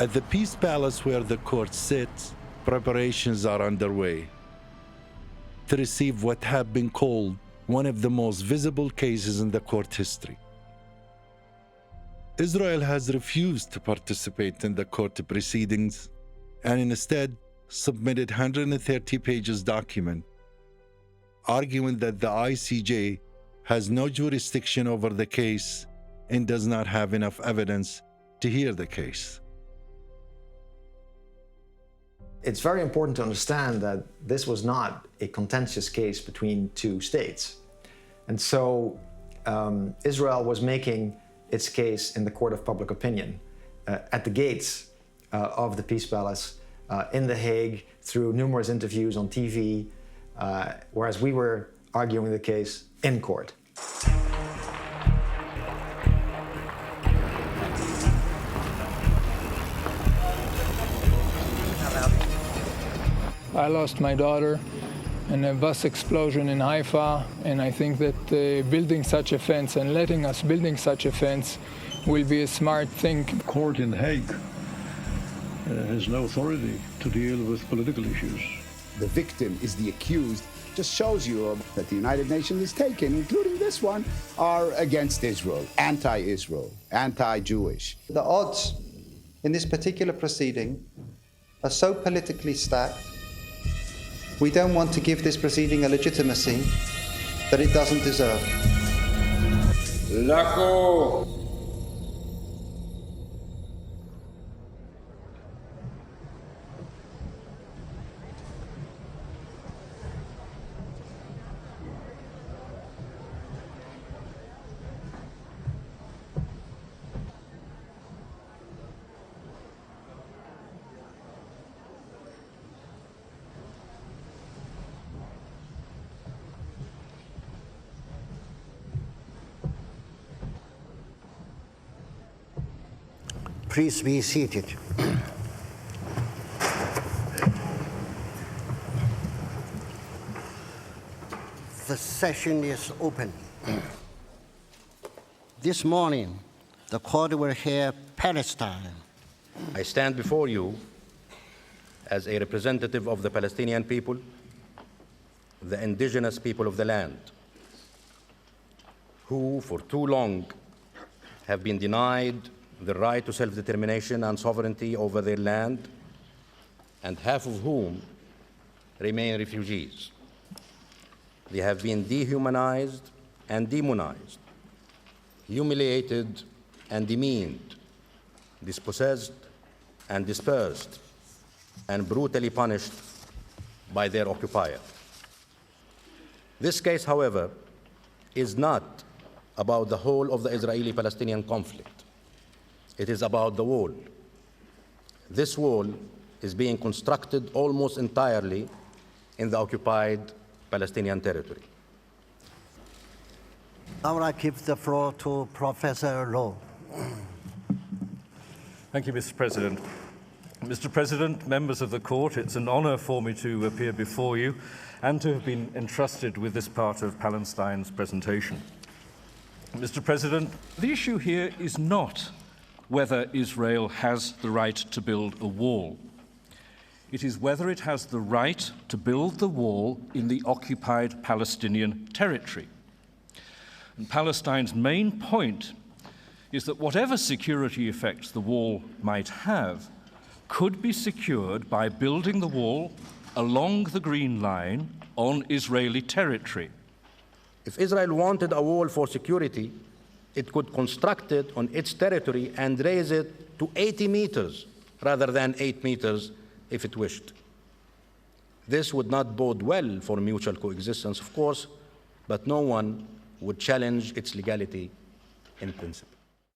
At the Peace Palace where the court sits, preparations are underway to receive what have been called one of the most visible cases in the court history. Israel has refused to participate in the court proceedings and instead submitted 130 pages document arguing that the ICJ has no jurisdiction over the case and does not have enough evidence to hear the case. It's very important to understand that this was not a contentious case between two states. And so Israel was making its case in the court of public opinion at the gates of the Peace Palace in The Hague through numerous interviews on TV, whereas we were arguing the case in court. I lost my daughter in a bus explosion in Haifa, and I think that building such a fence and letting us building such a fence will be a smart thing. The court in The Hague has no authority to deal with political issues. The victim is the accused. Just shows you that the United Nations has taken, including this one, are against Israel, anti-Israel, anti-Jewish. The odds in this particular proceeding are so politically stacked. We don't want to give this proceeding a legitimacy that it doesn't deserve. Lako. Please be seated. The session is open. This morning, the court will hear Palestine. I stand before you as a representative of the Palestinian people, the indigenous people of the land, who for too long have been denied the right to self-determination and sovereignty over their land, and half of whom remain refugees. They have been dehumanized and demonized, humiliated and demeaned, dispossessed and dispersed, and brutally punished by their occupier. This case, however, is not about the whole of the Israeli-Palestinian conflict. It is about the wall. This wall is being constructed almost entirely in the occupied Palestinian territory. Now I give the floor to Professor Lowe. Thank you, Mr. President. Mr. President, members of the court, it's an honor for me to appear before you and to have been entrusted with this part of Palestine's presentation. Mr. President, the issue here is not whether Israel has the right to build a wall. It is whether it has the right to build the wall in the occupied Palestinian territory. And Palestine's main point is that whatever security effects the wall might have could be secured by building the wall along the Green Line on Israeli territory. If Israel wanted a wall for security, it could construct it on its territory and raise it to 80 meters rather than 8 meters if it wished. This would not bode well for mutual coexistence, of course, but no one would challenge its legality in principle.